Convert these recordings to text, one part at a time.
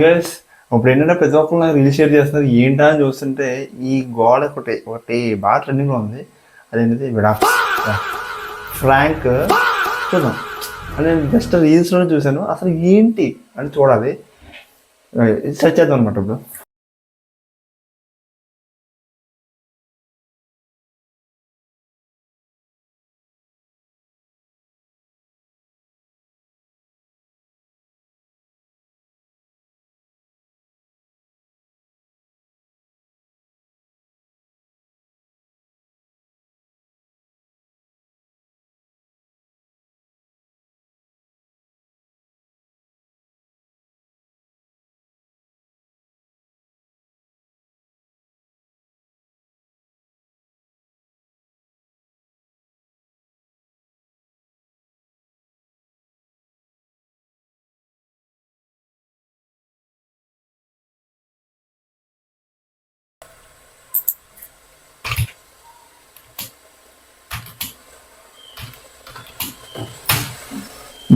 Guys ఇప్పుడు ఏంటంటే ప్రతి ఒక్కరు నాకు రీల్ షేర్ చేస్తున్నారు ఏంటా అని చూస్తుంటే ఈ గోడ ఒకటి ఒకటి బాగా ట్రెండింగ్లో ఉంది. అదేంటిది విడాక్స్ ఫ్రాంక్ చూద్దాం అని నేను జస్ట్ రీల్స్లోనే చూశాను. అసలు ఏంటి అని చూడాలి, సెర్చ్ చేద్దాం అనమాట. ఇప్పుడు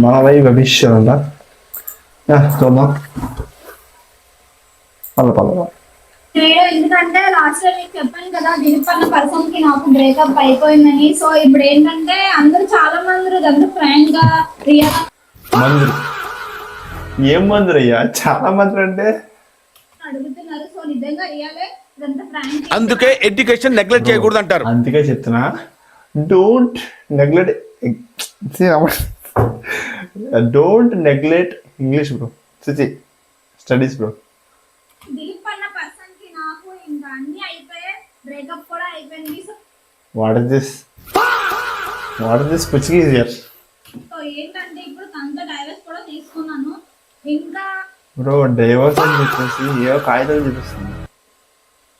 మన వైపు భవిష్యత్తులో చూద్దాం. ఎందుకంటే లాస్ట్ టైం మీకు చెప్పాను కదా, దిలీప్ అన్న పర్సన్ కి నాకు బ్రేకప్ అయిపోయిందని. సో ఇప్పుడు ఏంటంటే అందరూ చాలా మంది ఇదంతా ఫ్రాంక్ గా రియల్ మందులు ఏం మందులు అయ్యా, చాలా మందులు అంటే అడుగుతున్నారు. సో నిజంగా రియలే ఇదంతా ఫ్రాంక్. అందుకే ఎడ్యుకేషన్ నెగ్లెక్ట్ చేయకూడదు అంటారు. అందుకే చెప్తున్నా, don't neglect don't neglect English bro, studies bro. Dilip అన్న పర్సన్ కి నాకు ఇంకా అన్ని అయిపోయాయి, బ్రేకప్ కూడా అయిపోయింది. వాట్ ఇస్ దిస్ పుచ్చికి హియర్. సో ఏంటంటే ఇప్పుడు తనతో డైవర్స్ కూడా తీసుకున్నాను. ఇంకా బ్రో డైవర్స్ అని చెప్పేసి ఏవో కాగితాలు చూపిస్తుంది.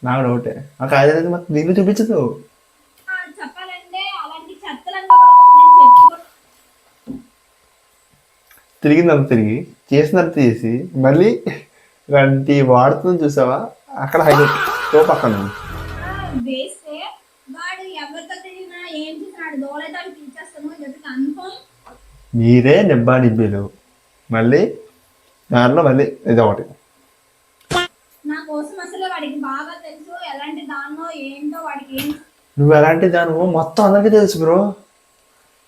నాకు డౌటే, ఆ కాగితాలు అయితే మాకు దీన్ని చూపించదు. చెప్పాలంటే అలాంటి చెత్తలన్నీ నేను చెప్పుకో తిరిగిందంత తిరిగి చేసినంత చేసి మళ్ళీ ఇలాంటి వాడుతుంది చూసావా, అక్కడ హైలైట్ తో పక్కన వేస్తే వాడు ఎవరితో తిరిగినా ఏం చేసినాడు దోలైతే అని తీసేస్తాను చెప్పి కన్ఫర్మ్. మీరే నిబ్బా నిబ్బీలు మళ్ళీ దాంట్లో మళ్ళీ ఇది ఒకటి. నా కోసం అసలు వాడికి బాగా తెలుసు ఎలాంటి దాన్నో ఏంటో వాడికి ఏం. నువ్వు ఎలాంటి దానివో మొత్తం అందరికీ తెలుసు బ్రో,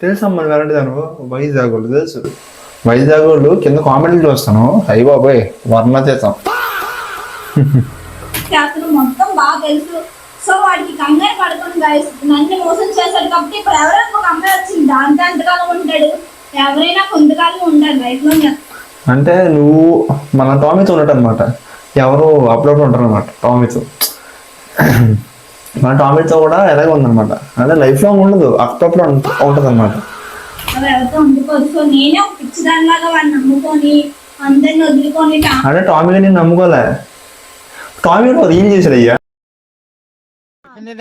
తెలుసమ్మా నువ్వు ఎలాంటి దానివో. వైజాగ్ వాళ్ళు తెలుసు, వైజాగ్ వాళ్ళు కింద కామెంట్లు చూస్తాను, అయ్యి బాబోయ్ వర్ణ చేస్తాం. అతను మొత్తం బాగా తెలుసు. సో వాడికి కంగారు పడుతుంది గైస్, నన్ను మోసం చేశాడు కాబట్టి ఇప్పుడు ఎవరైనా ఒక అమ్మాయి వచ్చింది దాంతో ఎంతకాలం ఉంటాడు, ఎవరైనా కొంతకాలం ఉంటాడు లైఫ్ లో. అంటే నువ్వు మన టామీతో ఉన్నట్టు అనమాట, ఎవరు అప్పుడప్పుడు ఉంటారు అనమాట టామీతో. మన టామీతో కూడా ఎలాగే ఉందన్నమాట, అంటే లైఫ్ లాంగ్ ఉండదు, అప్పుడప్పుడు ఉంటుంది అనమాట. అవి ఎవరితో ఉండిపోదు. సో నేనే ఒక పిచ్చిదానిలాగా వాడిని నమ్ముకొని అందరిని వదులుకొని. అంటే టామీగా నేను నమ్ముకోలే, టామీ రీల్ చేశాడు అయ్యా.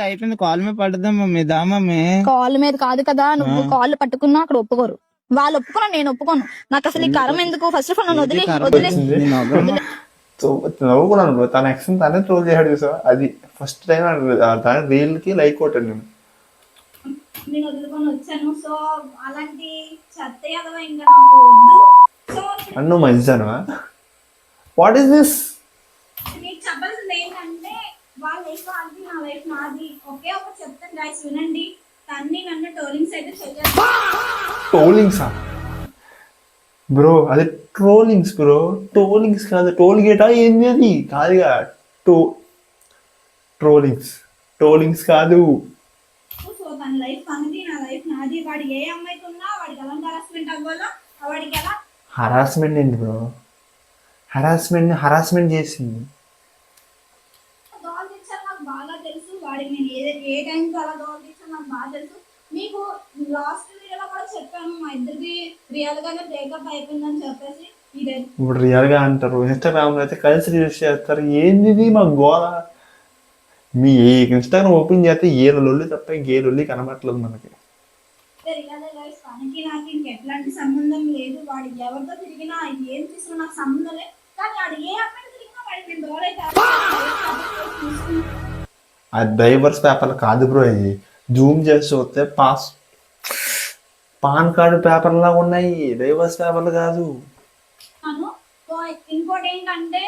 అయిపోయింది, కాల్ మీద పడదాం మమ్మీ, దా మమ్మీ. కాల్ మీద కాదు కదా, నువ్వు కాల్ పట్టుకున్నా అక్కడ ఒప్పుకోరు, వాళ్ళు ఒప్పుకున్నా నేను ఒప్పుకోను. నాకు అసలు ఈ కరం ఎందుకు, ఫస్ట్ ఆఫ్ ఆల్ నన్ను వదిలే. నవ్వుకున్నాను బ్రో, తన ఎక్స్ తనే ట్రోల్ చేశాడు చూసా, అది ఫస్ట్ టైం తన రీల్ కి లైక్ కొట్టాను నేను. నేను వదులుకొని వచ్చాను. సో అలాంటి చెత్త ఎదవ ఇంకా నాకు వద్దు. సో అన్ను మంచిదానవా, వాట్ ఈస్ దిస్? మీకు చెప్పాల్సింది ఏంటంటే వాళ్ళ లైఫ్ వాళ్ళది, నా లైఫ్ నాది. ఒకే ఒక చెప్తాను గైస్ వినండి, తన్ని నన్ను టోలింగ్స్ అయితే చేయాలి. టోలింగ్సా బ్రో? అది ట్రోలింగ్స్ బ్రో, టోలింగ్స్ కాదు. టోల్ గేటా ఏంది అది కాదుగా, ట్రోలింగ్స్ కాదు. సో తన లైఫ్ తనది, నా లైఫ్ నాది. వాడు ఏ అమ్మాయికి ఉన్నా వాడికి ఎలాంటి హరాస్మెంట్ అవ్వాలో వాడికి ఎలా. హరాస్మెంట్ ఏంటి బ్రో, హరాస్మెంట్ చేసింది. దోలు తెచ్చారు నాకు బాగా తెలుసు, వాడికి నేను ఏ టైంకి అలా దోలు తెచ్చాను నాకు బాగా తెలుసు. మీకు లాస్ట్ వీడియోలో కూడా చెప్పాను, మా ఇద్దరికి రియల్ గానే బ్రేకప్ అయిపోయిందని చెప్పేసి. ఇదే ఇప్పుడు రియల్ గా అంటారు, ఇన్స్టాగ్రామ్ లో అయితే కలిసి యూజ్ చేస్తారు. ఏంది మా గోల? మీ ఇన్స్టాగ్రామ్ ఓపెన్ చేస్తే ఏ లొల్లి తప్ప ఇంకే లొల్లి కనబట్టలేదు మనకి. రియల్ గైస్, తనకి నాకు ఇంకెట్లాంటి సంబంధం లేదు. వాడు ఎవరితో తిరిగినా ఏం చేసినా నాకు సంబంధం లేదు. కానీ వాడు ఏ అమ్మాయి తిరిగినా వాడికి నేను దోలైతే ఆ డైవర్స్ పేపర్లు కాదు బ్రో, అది జూమ్ చేసి చూస్తే పాన్ కార్డు పేపర్ లాగా ఉన్నాయి, డైవర్స్ పేపర్లు కాదు. ఇంకో ఇంకోటి ఏంటంటే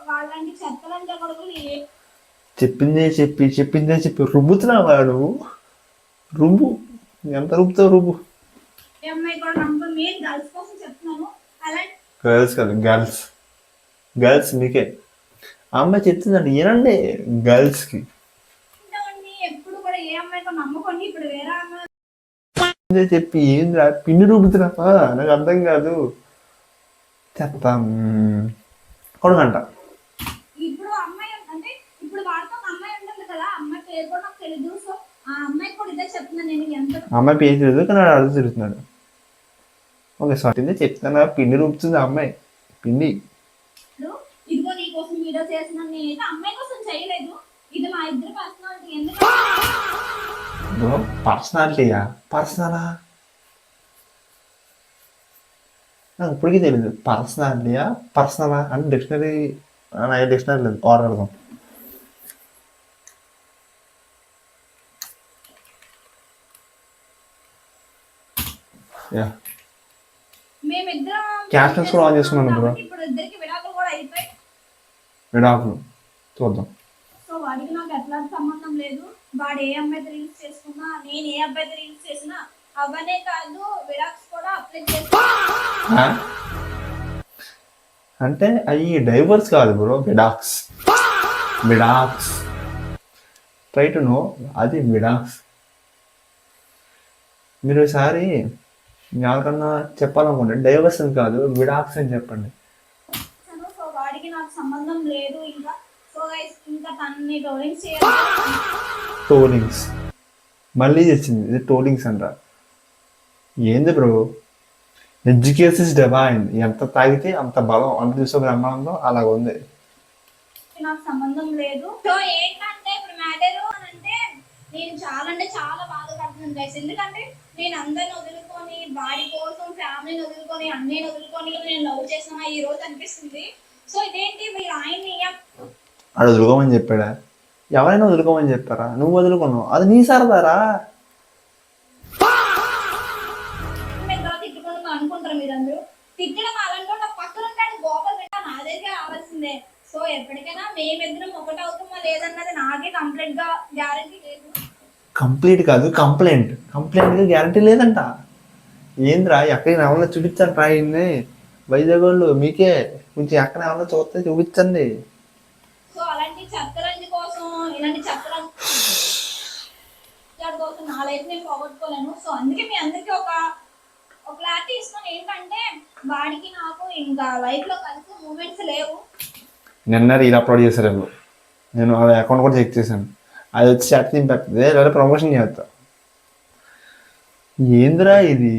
వాళ్ళంటి చెత్తలంటే కొడుకులు చెప్పిందే చెప్పి రుబ్బుతున్నావా నువ్వు? రుబ్బు, ఎంత రుబ్బుతావు రుబ్బు. ఏ అమ్మాయి కూడా నమ్మకం నేను గర్ల్స్ కోసం చెప్తున్నాను. అలాంటి గర్ల్స్ కాదు, గర్ల్స్ మీకే. ఆ అమ్మాయి చెప్తుందండి ఏనండి గర్ల్స్కి. ఎప్పుడు కూడా ఏ అమ్మాయి కూడా నమ్మకండి. ఇప్పుడు వేరే అమ్మాయి చెప్పి ఏంద్రా పిండి రుబ్బుతున్నావా? నాకు అర్థం కాదు. చెప్తాం కొడుకంట. ఇప్పుడు అమ్మాయి అంటే ఇప్పుడు వాడితో ఒక అమ్మాయి ఉంటుంది కదా, అమ్మాయి పేరు కూడా నాకు తెలీదు. సో ఆ అమ్మాయి కూడా ఇదే చెప్తున్నాను నేను. ఎంత అమ్మాయి పేరు తెలియదు కానీ వాడు అడుగు తిరుగుతున్నాడు. ఓకే సారీ చెప్తాను, పిండి రుబ్బుతుంది ఆ అమ్మాయి పిండి. ఇదిగో నీ కోసం వీడియో చేస్తున్నాను. నేనైతే అమ్మాయి కోసం చేయలేదు. ఇది మా ఇద్దరు పర్సనాలిటీ. ఎందుకంటే పర్సనాలిటీయా? పర్సనలా? నాకు ఇప్పటికీ తెలియదు. పర్సనలా అంటే డిక్షనరీ డిక్షనరీ లేదు. ఆర్డర్ అడదాం. యా మేమిద్దరం క్యాప్షన్స్ కూడా ఆన్ చేసుకున్నాను బ్రో. ఇప్పుడు ఇద్దరికి విడాకులు కూడా అయిపోయి విడాకులు చూద్దాం. సో వాడికి నాకు ఎట్లాంటి సంబంధం లేదు. వాడు ఏ అమ్మాయితో రీల్స్ చేసుకున్నా, నేను ఏ అబ్బాయితో రీల్స్ చేసినా అవనే కాదు విడాక్స్ కూడా అప్లై చేస్తా. అంటే అవి డైవర్స్ కాదు బ్రో, విడాక్స్. ట్రై టు నో, అది విడాక్స్. మీరు ఒకసారి ఎవరికన్నా చెప్పాలనుకుంటే డైవర్స్ అని కాదు విడాక్స్ అని చెప్పండి. సో వాడికి నాకు సంబంధం లేదు ఇంకా. సో గైస్ ఇంకా తనని టోలింగ్స్ చేయాలి. టోలింగ్స్ మళ్ళీ తెచ్చింది, ఇది టోలింగ్స్ అంట. ఏంది బ్రో? Education is divine. ఎంత తాగితే అంత బలం, అంత చూసే బ్రహ్మాండంలో అలాగ ఉంది. నాకు సంబంధం లేదు. సో ఏంటంటే ఇప్పుడు మ్యాటర్ అని అంటే నేను చాలా అంటే చాలా బాధపడుతున్నాను గైస్. ఎందుకంటే నేను అందరిని వదులుకొని వాడి కోసం ఫ్యామిలీని వదులుకొని అన్నయ్యని వదులుకొని నేను లవ్ చేసిన ఈ రోజు అనిపిస్తుంది. సో ఇదేంటి మీరు ఆయన్ని అది వదులుకోమని చెప్పాడా? ఎవరైనా వదులుకోమని చెప్పారా? నువ్వు వదులుకున్నావు, అది నీ సరదారా? తిట్టుకోవడం అనుకుంటారు మీరందరూ. తిట్టడం అలాంటి పక్కన ఉంటాడు గోపాల్ పెట్టా నా దగ్గర రావాల్సిందే. సో ఎప్పటికైనా మేమిద్దరం ఒకటవుతామా లేదన్నది నాకే కంప్లీట్ గా గ్యారంటీ లేదు. కంప్లీట్ కాదు, కంప్లైంట్గా గ్యారంటీ లేదంట. ఏంద్రా ఎక్కడికి ఎవరన్నా చూపించండి రా. ఇన్ని వైజాగ్ వాళ్ళు మీకే కొంచెం ఎక్కడ ఎవరన్నా చూస్తే చూపించండి. సో అలాంటి చెత్తరంజి కోసం ఇలాంటి చెత్తరంజి కోసం నా లైఫ్ నేను పోగొట్టుకోలేను. సో అందుకే మీ అందరికి ఒక క్లారిటీ ఇస్తాను. ఏంటంటే వాడికి నాకు ఇంకా లైఫ్ లో కలిసి మూమెంట్స్ లేవు. నిన్న రీల్ అప్లోడ్ చేశారు వాళ్ళు. నేను ఆ అకౌంట్ కూడా చెక్ చేశాను. అది వచ్చి చాట్ దింపేస్తుంది లేదా ప్రమోషన్ చేస్తా. ఏందిరా ఇది?